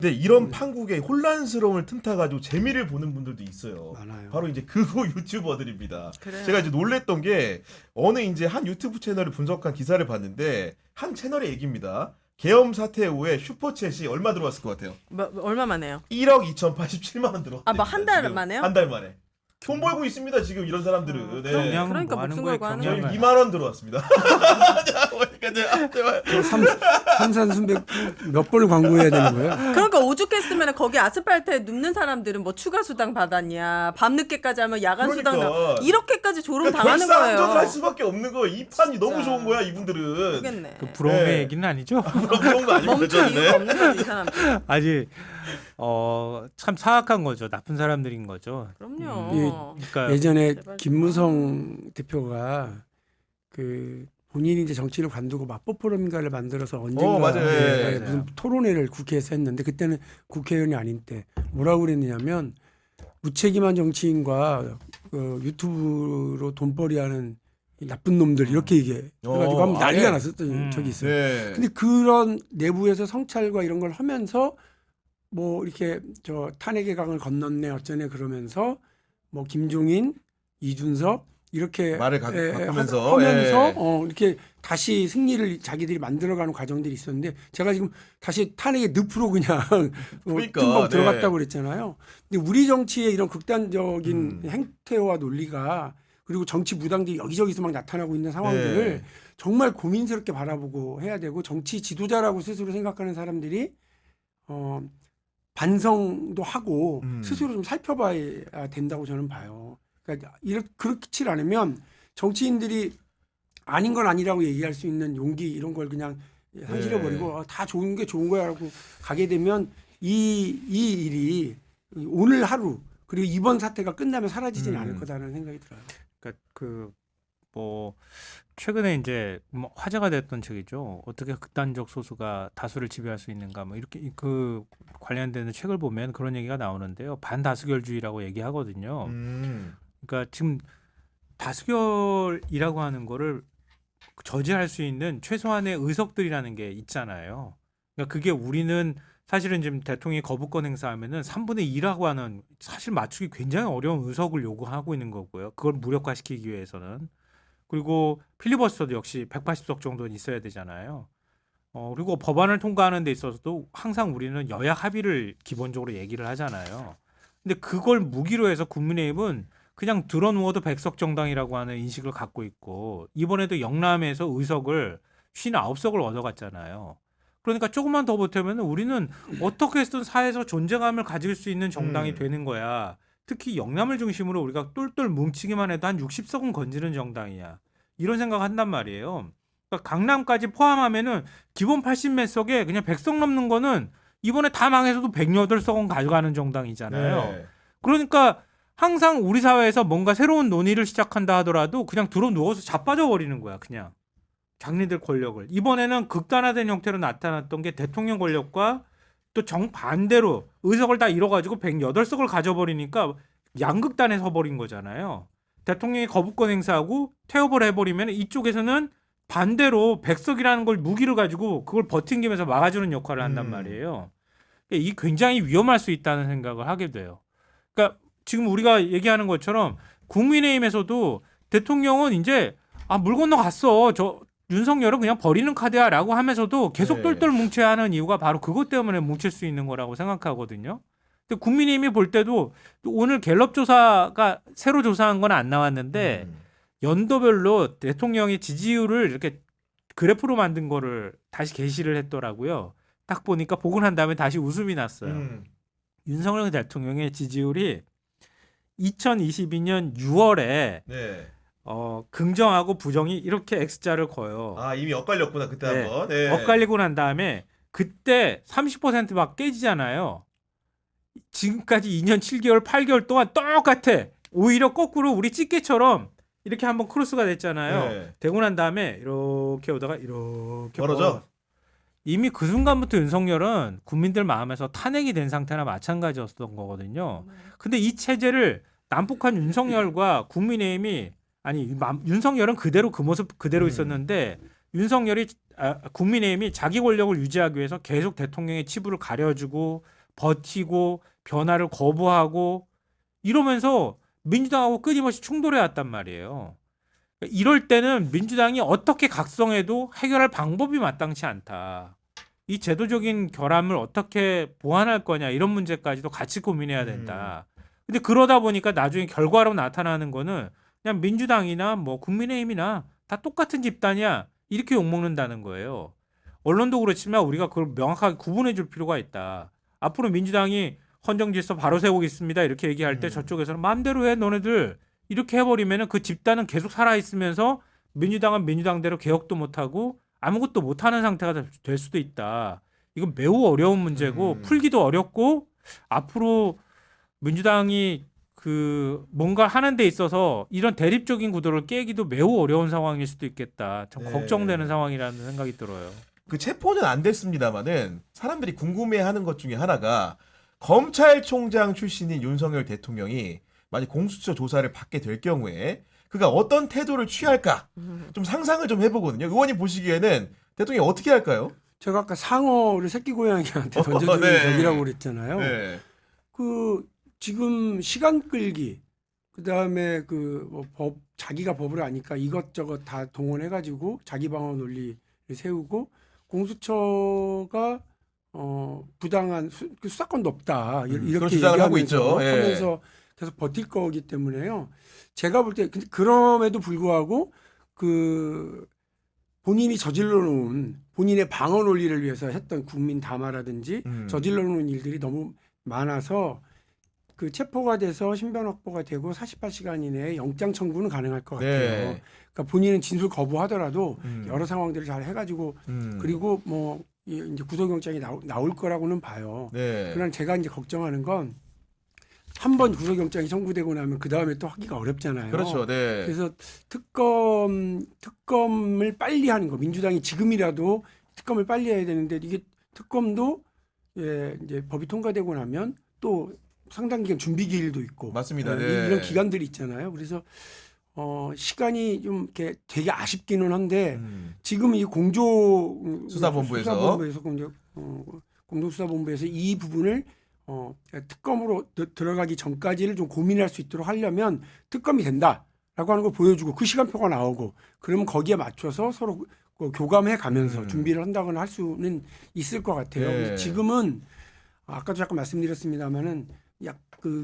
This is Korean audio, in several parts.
근데 이런 판국의 혼란스러움을 틈타가지고 재미를 보는 분들도 있어요. 많아요. 바로 이제 극우 유튜버들입니다. 그래요. 제가 이제 놀랬던 게 어느 이제 한 유튜브 채널을 분석한 기사를 봤는데 한 채널의 얘기입니다. 계엄 사태 후에 슈퍼챗이 얼마 들어왔을 것 같아요? 얼마 만에요? 1억 2,087만 원 들어왔대요. 뭐 한 달 만에요? 한 달 만에. 돈 벌고 있습니다 지금 이런 사람들은. 네. 그럼- 그러니까 목숨 걸고 하는 저희 거예요. 2만 원 들어왔습니다. 자, 그러니까 제발. 삼산순백 몇 번을 광고해야 되는 거예요? 그러니까 오죽했으면 거기 아스팔트에 눕는 사람들은 뭐 추가 수당 받았냐, 밤늦게까지 하면 야간 수당 그러니까. 이렇게까지 조롱 그러니까 당하는 결사항전을 할 거예요. 수밖에 없는 거예요. 이 판이 진짜. 너무 좋은 거야 이분들은. 모르겠네. 그 부러움의 네. 얘기는 아니죠? 그런 거 아니고 멈출 이유가 저는. 없는 거지 이 사람들. 아직 참 사악한 거죠. 나쁜 사람들인 거죠. 그럼요. 그러니까 예전에 제발 김무성 대표가 그 본인이 이제 정치를 관두고 맞법 포럼인가를 만들어서 언젠가 맞아요. 예, 예. 무슨 토론회를 국회에서 했는데 그때는 국회의원이 아닌 때 뭐라고 그랬느냐면 무책임한 정치인과 유튜브로 돈벌이하는 이 나쁜 놈들 이렇게 얘기해가지고 한번 난리가 예. 났었던 적이 있어요. 네. 근데 그런 내부에서 성찰과 이런 걸 하면서 뭐 이렇게 저 탄핵의 강을 건넜네 어쩌네 그러면서 뭐 김종인, 이준석 이렇게 말을 바꾸면서, 하면서 예. 이렇게 다시 승리를 자기들이 만들어가는 과정들이 있었는데 제가 지금 다시 탄핵의 늪으로 그냥 그러니까, tum벅 네. 들어갔다고 그랬잖아요. 근데 우리 정치의 이런 극단적인 행태와 논리가 그리고 정치 무당들이 여기저기서 막 나타나고 있는 상황들을 네. 정말 고민스럽게 바라보고 해야 되고 정치 지도자라고 스스로 생각하는 사람들이 반성도 하고 스스로 좀 살펴봐야 된다고 저는 봐요. 그러니까 그렇지 않으면 정치인들이 아닌 건 아니라고 얘기할 수 있는 용기 이런 걸 그냥 상실해버리고 다 좋은 게 좋은 거야라고 가게 되면 이 일이 오늘 하루 그리고 이번 사태가 끝나면 사라지지는 않을 거다라는 생각이 들어요. 그러니까 뭐 최근에 이제 뭐 화제가 됐던 책이죠. 어떻게 극단적 소수가 다수를 지배할 수 있는가 뭐 이렇게 그 관련되는 책을 보면 그런 얘기가 나오는데요. 반다수결주의라고 얘기하거든요. 그러니까 지금 다수결이라고 하는 거를 저지할 수 있는 최소한의 의석들이라는 게 있잖아요. 그러니까 그게 우리는 사실은 지금 대통령이 거부권 행사하면은 3분의 2라고 하는 사실 맞추기 굉장히 어려운 의석을 요구하고 있는 거고요. 그걸 무력화시키기 위해서는. 그리고 필리버스터도 역시 180석 정도는 있어야 되잖아요. 그리고 법안을 통과하는 데 있어서도 항상 우리는 여야 합의를 기본적으로 얘기를 하잖아요. 근데 그걸 무기로 해서 국민의힘은 그냥 들어누워도 100석 정당이라고 하는 인식을 갖고 있고 이번에도 영남에서 의석을 59석을 얻어갔잖아요. 그러니까 조금만 더 보태면 우리는 어떻게 해서든 사회에서 존재감을 가질 수 있는 정당이 되는 거야. 특히 영남을 중심으로 우리가 똘똘 뭉치기만 해도 한 60석은 건지는 정당이야. 이런 생각 한단 말이에요. 그러니까 강남까지 포함하면은 기본 80몇 석에 그냥 100석 넘는 거는 이번에 다 망해서도 108석은 가져가는 정당이잖아요. 네. 그러니까 항상 우리 사회에서 뭔가 새로운 논의를 시작한다 하더라도 그냥 들어 누워서 자빠져 버리는 거야. 그냥 장리들 권력을. 이번에는 극단화된 형태로 나타났던 게 대통령 권력과 또 정반대로 의석을 다 잃어가지고 108석을 가져버리니까 양극단에 서버린 거잖아요. 대통령이 거부권 행사하고 태업을 해버리면 이쪽에서는 반대로 100석이라는 걸 무기를 가지고 그걸 버팅기면서 막아주는 역할을 한단 말이에요. 이 굉장히 위험할 수 있다는 생각을 하게 돼요. 그러니까 지금 우리가 얘기하는 것처럼 국민의힘에서도 대통령은 이제 물 건너갔어. 윤석열은 그냥 버리는 카드야라고 하면서도 계속 똘똘 뭉쳐야 하는 이유가 바로 그것 때문에 뭉칠 수 있는 거라고 생각하거든요. 근데 국민의힘이 볼 때도 오늘 갤럽 조사가 새로 조사한 건 안 나왔는데 연도별로 대통령의 지지율을 이렇게 그래프로 만든 거를 다시 게시를 했더라고요. 딱 보니까 보고 난 다음에 다시 웃음이 났어요. 윤석열 대통령의 지지율이 2022년 6월에 네. 긍정하고 부정이 이렇게 X자를 커요. 이미 엇갈렸구나 그때 네. 한번. 네. 엇갈리고 난 다음에 그때 30% 막 깨지잖아요. 지금까지 2년 7개월, 8개월 동안 똑같아. 오히려 거꾸로 우리 집게처럼 이렇게 한번 크로스가 됐잖아요. 네. 되고 난 다음에 이렇게 오다가 이렇게 벌어져. 이미 그 순간부터 윤석열은 국민들 마음에서 탄핵이 된 상태나 마찬가지였던 거거든요. 근데 이 체제를 남북한 윤석열과 국민의힘이 윤석열은 그대로 그 모습 그대로 있었는데 윤석열이 국민의힘이 자기 권력을 유지하기 위해서 계속 대통령의 치부를 가려주고 버티고 변화를 거부하고 이러면서 민주당하고 끊임없이 충돌해 왔단 말이에요. 이럴 때는 민주당이 어떻게 각성해도 해결할 방법이 마땅치 않다. 이 제도적인 결함을 어떻게 보완할 거냐 이런 문제까지도 같이 고민해야 된다. 근데 그러다 보니까 나중에 결과로 나타나는 거는 그냥 민주당이나 뭐 국민의힘이나 다 똑같은 집단이야 이렇게 욕먹는다는 거예요. 언론도 그렇지만 우리가 그걸 명확하게 구분해 줄 필요가 있다. 앞으로 민주당이 헌정질서 바로 세우겠습니다 이렇게 얘기할 때 저쪽에서는 마음대로 해 너네들 이렇게 해버리면은 그 집단은 계속 살아있으면서 민주당은 민주당대로 개혁도 못하고 아무것도 못하는 상태가 될 수도 있다. 이건 매우 어려운 문제고 풀기도 어렵고 앞으로 민주당이 그 뭔가 하는 데 있어서 이런 대립적인 구도를 깨기도 매우 어려운 상황일 수도 있겠다. 참 네. 걱정되는 상황이라는 생각이 들어요. 그 체포는 안 됐습니다만은 사람들이 궁금해하는 것 중에 하나가 검찰총장 출신인 윤석열 대통령이 만약 공수처 조사를 받게 될 경우에 그가 어떤 태도를 취할까 좀 상상을 좀 해보거든요. 의원님 보시기에는 대통령이 어떻게 할까요? 제가 아까 상어를 새끼 고양이한테 던져주는 네. 격이라고 그랬잖아요. 네. 그 지금 시간 끌기, 그 다음에 법 자기가 법을 아니까 이것저것 다 동원해가지고 자기 방어 논리를 세우고 공수처가 부당한 수사권도 없다 그런 이렇게 주장을 하고 얘기하면서 있죠. 예. 하면서 계속 버틸 거기 때문에요. 제가 볼 때 그럼에도 불구하고 그 본인이 저질러 놓은 본인의 방어 논리를 위해서 했던 국민 담화라든지 저질러 놓은 일들이 너무 많아서 그 체포가 돼서 신변 확보가 되고 48시간 이내에 영장 청구는 가능할 것 같아요. 네. 그러니까 본인은 진술 거부하더라도 여러 상황들을 잘 해가지고 그리고 뭐 이제 구속영장이 나올 거라고는 봐요. 네. 그러나 제가 이제 걱정하는 건 한 번 구속영장이 청구되고 나면 그 다음에 또 하기가 어렵잖아요. 그렇죠. 네. 그래서 특검을 빨리 하는 거 민주당이 지금이라도 특검을 빨리 해야 되는데 이게 특검도 이제 법이 통과되고 나면 또 상당 기간 준비 기일도 있고 맞습니다. 네. 이런 기간들이 있잖아요. 그래서 시간이 좀 이렇게 되게 아쉽기는 한데 지금 이 수사본부에서 공동수사본부에서 이 부분을 특검으로 들어가기 전까지를 좀 고민할 수 있도록 하려면 특검이 된다라고 하는 걸 보여주고 그 시간표가 나오고 그러면 거기에 맞춰서 서로 교감해 가면서 준비를 한다거나 할 수는 있을 것 같아요. 네. 근데 지금은 아까도 잠깐 말씀드렸습니다마는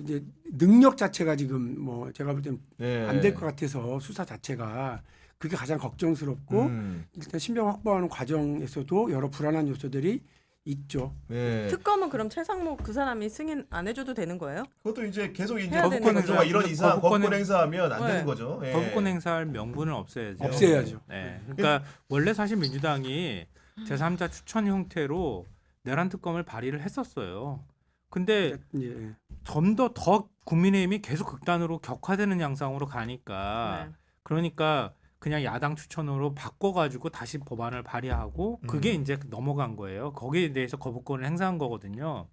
이제 능력 자체가 지금 뭐 제가 볼 땐 안 될 것 같아서 수사 자체가 그게 가장 걱정스럽고 일단 신병 확보하는 과정에서도 여러 불안한 요소들이 있죠. 네. 특검은 그럼 최상목 그 사람이 승인 안 해줘도 되는 거예요? 그것도 이제 계속 이제 해야 되는 법원에서 거죠. 이런 이상 거부권 거부권 행사하면 안 네. 되는 거죠. 예. 거부권 행사할 명분을 없애야죠. 없애야죠. 네. 그러니까 원래 사실 민주당이 제3자 추천 형태로 내란 특검을 발의를 했었어요. 근데 예. 좀 더 국민의힘이 계속 극단으로 격화되는 양상으로 가니까 네. 그러니까 그냥 야당 추천으로 바꿔가지고 다시 법안을 발의하고 그게 이제 넘어간 거예요. 거기에 대해서 거부권을 행사한 거거든요.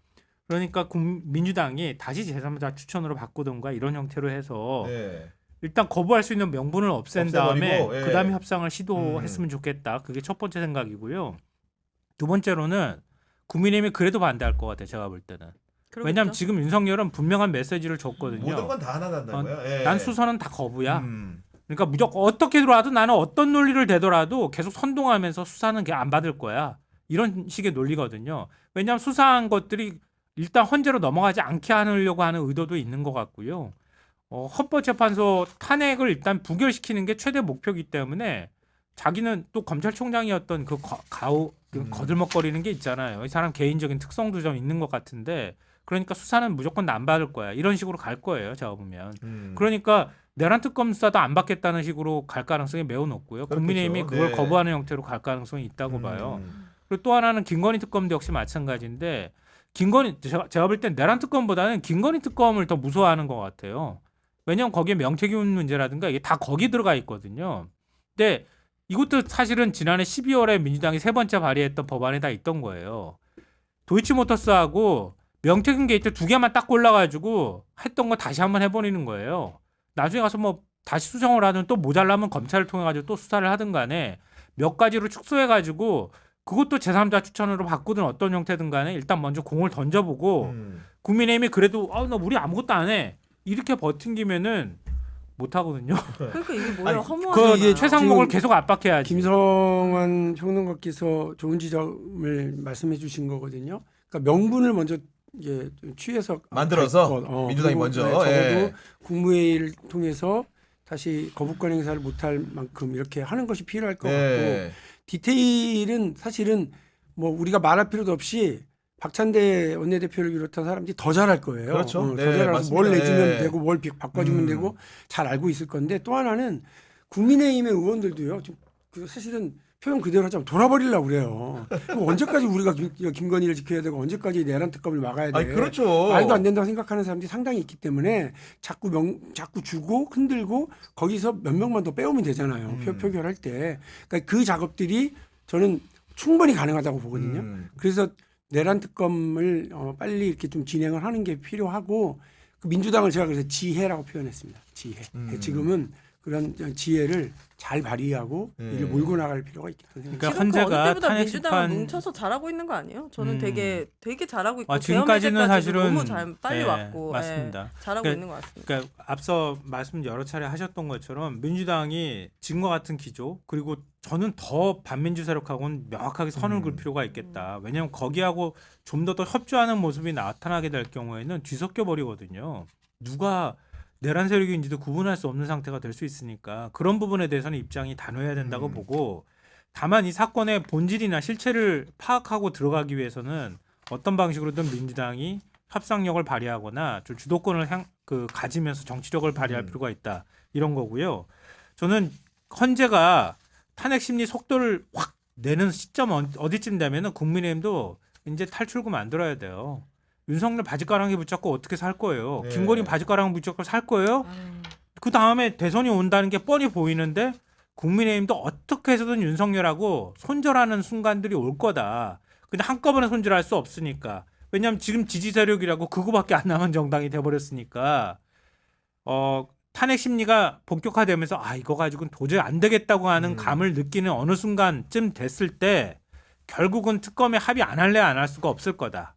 그러니까 민주당이 다시 제3자 추천으로 바꾸던가 이런 형태로 해서 네. 일단 거부할 수 있는 명분을 없앤 다음에 없애버리고, 예. 그다음에 협상을 시도했으면 좋겠다. 그게 첫 번째 생각이고요. 두 번째로는 국민의힘이 그래도 반대할 것 같아요. 제가 볼 때는. 그러겠죠? 왜냐하면 지금 윤석열은 분명한 메시지를 줬거든요. 모든 건 다 하나 난다고요. 예. 난 수사는 다 거부야. 음. 그러니까 무조건 어떻게 들어와도 나는 어떤 논리를 대더라도 계속 선동하면서 수사는 그냥 안 받을 거야. 이런 식의 논리거든요. 왜냐하면 수사한 것들이 일단 헌재로 넘어가지 않게 하려고 하는 의도도 있는 것 같고요. 헌법재판소 탄핵을 일단 부결시키는 게 최대 목표이기 때문에 자기는 또 검찰총장이었던 그 거들먹거리는 게 있잖아요. 이 사람 개인적인 특성도 좀 있는 것 같은데 그러니까 수사는 무조건 안 받을 거야. 이런 식으로 갈 거예요. 제가 보면. 그러니까 내란 특검 수사도 안 받겠다는 식으로 갈 가능성이 매우 높고요. 그렇겠죠. 국민의힘이 그걸 네. 거부하는 형태로 갈 가능성이 있다고 봐요. 그리고 또 하나는 김건희 특검도 역시 마찬가지인데 제가 볼 땐 내란 특검보다는 김건희 특검을 더 무서워하는 것 같아요. 왜냐하면 거기에 명태균 문제라든가 이게 다 거기 들어가 있거든요. 근데 이것도 사실은 지난해 12월에 민주당이 세 번째 발의했던 법안에 다 있던 거예요. 도이치모터스하고 명태균 게이트 두 개만 딱 골라가지고 했던 거 다시 한번 해버리는 거예요. 나중에 가서 뭐 다시 수정을 하든 또 모자라면 검찰을 통해 가지고 또 수사를 하든 간에 몇 가지로 축소해가지고 그것도 제3자 추천으로 바꾸든 어떤 형태든 간에 일단 먼저 공을 던져보고 국민의힘이 그래도 나 우리 아무것도 안 해. 이렇게 버틴기면은 못 하거든요. 그러니까 이게 뭐야 아니, 허무하잖아요. 그 최상목을 지금 계속 압박해야지. 김성환 평론가께서 좋은 지점을 말씀해 주신 거거든요. 그러니까 명분을 먼저 이제 취해서 만들어서 민주당이 그리고 먼저, 적어도 예. 국무회의를 통해서 다시 거부권 행사를 못할 만큼 이렇게 하는 것이 필요할 것 같고 네. 디테일은 사실은 뭐 우리가 말할 필요도 없이 박찬대 원내대표를 비롯한 사람들이 더 잘할 거예요. 그렇죠. 더 네, 잘해서 맞습니다. 뭘 내주면 네. 되고 뭘 바꿔주면 되고 잘 알고 있을 건데 또 하나는 국민의힘의 의원들도요. 좀 사실은 표현 그대로 하자면 돌아버리려고 그래요. 그럼 언제까지 우리가 김건희를 지켜야 되고 언제까지 내란 특검을 막아야 돼. 아니 그렇죠. 말도 안 된다고 생각하는 사람들이 상당히 있기 때문에 자꾸 주고 흔들고 거기서 몇 명만 더 빼오면 되잖아요. 표결할 때. 그러니까 그 작업들이 저는 충분히 가능하다고 보거든요. 그래서 내란 특검을 빨리 이렇게 좀 진행을 하는 게 필요하고 그 민주당을 제가 그래서 지혜라고 표현했습니다. 지혜. 지금은 그런 지혜를 잘 발휘하고 이를 몰고 나갈 필요가 있겠다 생각합니다. 그러니까 지금 그 어느 헌재가 때보다 탄핵 민주당은 심판 뭉쳐서 잘하고 있는 거 아니에요? 저는 되게 잘하고 있고 지금까지는 계엄해제까지도 사실은 너무 잘 빨리 예, 왔고 맞습니다. 잘하고 그러니까- 있는 것 같습니다. 그러니까 앞서 말씀 여러 차례 하셨던 것처럼 민주당이 지금과 같은 기조 그리고 저는 더 반민주 세력하고는 명확하게 선을 그을 필요가 있겠다. 왜냐하면 거기하고 좀 더 협조하는 모습이 나타나게 될 경우에는 뒤섞여 버리거든요. 누가 내란 세력인지도 구분할 수 없는 상태가 될 수 있으니까 그런 부분에 대해서는 입장이 단호해야 된다고 보고 다만 이 사건의 본질이나 실체를 파악하고 들어가기 위해서는 어떤 방식으로든 민주당이 협상력을 발휘하거나 좀 주도권을 가지면서 정치력을 발휘할 필요가 있다. 이런 거고요. 저는 헌재가 탄핵 심리 속도를 확 내는 시점 어디쯤 되면은 국민의힘도 이제 탈출구 만들어야 돼요. 윤석열 바지가랑이 붙잡고 어떻게 살 거예요? 네. 김건희 바지가랑이 붙잡고 살 거예요? 그 다음에 대선이 온다는 게 뻔히 보이는데 국민의힘도 어떻게 해서든 윤석열하고 손절하는 순간들이 올 거다. 근데 한꺼번에 손절할 수 없으니까. 왜냐하면 지금 지지 세력이라고 그거밖에 안 남은 정당이 돼버렸으니까 탄핵 심리가 본격화되면서 이거 가지고는 도저히 안 되겠다고 하는 감을 느끼는 어느 순간쯤 됐을 때 결국은 특검에 합의 안 할래 안 할 수가 없을 거다.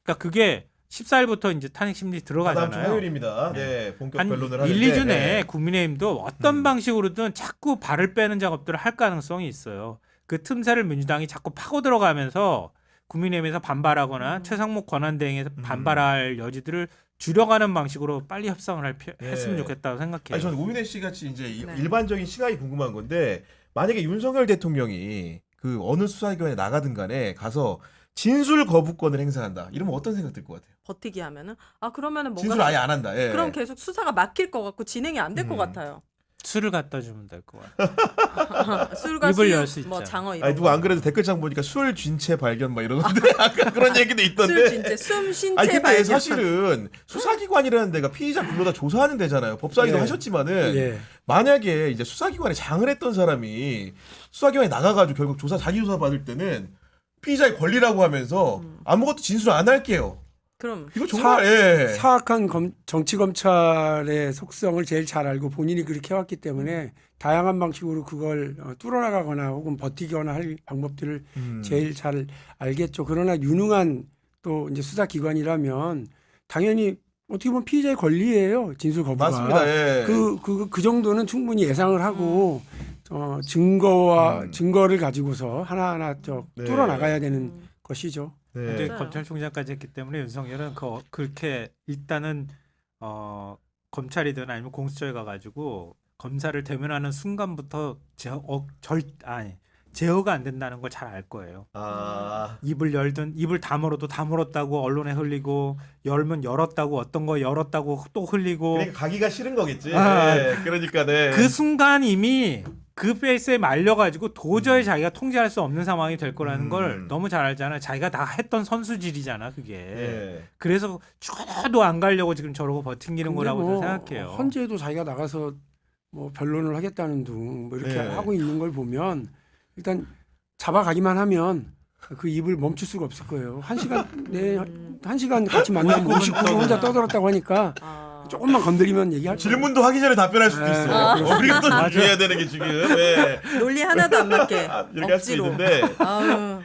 그러니까 그게 14일부터 이제 탄핵 심리 다음 주 들어가잖아요. 화요일입니다. 네, 본격 한 변론을 1, 하는데 2주 내에 네. 국민의힘도 어떤 방식으로든 자꾸 발을 빼는 작업들을 할 가능성이 있어요. 그 틈새를 민주당이 자꾸 파고 들어가면서 국민의힘에서 반발하거나 최상목 권한대행에서 반발할 여지들을 줄여가는 방식으로 빨리 협상을 했으면 좋겠다고 생각해요. 아니 저는 우민혜 씨 같이 이제 네. 일반적인 시각이 궁금한 건데 만약에 윤석열 대통령이 그 어느 수사기관에 나가든 간에 가서 진술 거부권을 행사한다. 이러면 어떤 생각 들 것 같아요? 버티기 하면은 그러면은 뭔가 진술 아예 안 한다. 예. 그럼 계속 수사가 막힐 것 같고 진행이 안 될 것 같아요. 술을 갖다 주면 될 것 같아요. 술과 입을 열 수 수육, 뭐 있잖아. 장어 이런 아니 누가 거. 안 그래도 댓글창 보니까 술 쥔채 발견 막 이러던데 아까 그런 얘기도 있던데. 술 진짜 숨 쉰 아니 채 근데 발견. 사실은 수사기관이라는 데가 피의자 불러다 조사하는 데잖아요. 법사위도 예. 하셨지만은 예. 만약에 이제 수사기관에 장을 했던 사람이 수사기관에 나가가지고 결국 자기 조사 받을 때는 피의자의 권리라고 하면서 아무것도 진술 안 할게요. 그럼 이거 정말 예. 사악한 정치 검찰의 속성을 제일 잘 알고 본인이 그렇게 해왔기 때문에 다양한 방식으로 그걸 뚫어나가거나 혹은 버티거나 할 방법들을 제일 잘 알겠죠. 그러나 유능한 또 이제 수사기관이라면 당연히 어떻게 보면 피의자의 권리예요. 진술 거부가. 맞습니다. 예. 그 정도는 충분히 예상을 하고 증거를 가지고서 하나하나 네. 뚫어나가야 되는 것이죠. 네. 근데 맞아요. 검찰총장까지 했기 때문에 윤석열은 그렇게 일단은 검찰이든 아니면 공수처에 가가지고 검사를 대면하는 순간부터 제어가 안 된다는 걸 잘 알 거예요. 입을 열든 입을 다물어도 다물었다고 언론에 흘리고 열면 열었다고 어떤 거 열었다고 또 흘리고 그러니까 가기가 싫은 거겠지. 아, 예. 그러니까 네. 그 순간 이미 그 페이스에 말려가지고 도저히 자기가 통제할 수 없는 상황이 될 거라는 걸 너무 잘 알잖아요. 자기가 다 했던 선수질이잖아 그게. 예. 그래서 죽어도 안 가려고 지금 저러고 버팅기는 거라고 저는 생각해요. 헌재도 자기가 나가서 뭐 변론을 하겠다는 둥 뭐 이렇게 네. 하고 있는 걸 보면 일단 잡아가기만 하면 그 입을 멈출 수가 없을 거예요. 한 시간 같이 만나면 59분 혼자 떠들었다고 하니까 조금만 건드리면 얘기할 거예요. 질문도 하기 전에 답변할 수도 있어. 아. 우리가 또 준비해야 되는 게 지금 왜 논리 하나도 안 맞게 이렇게 할 수 억지로. 있는데 아유.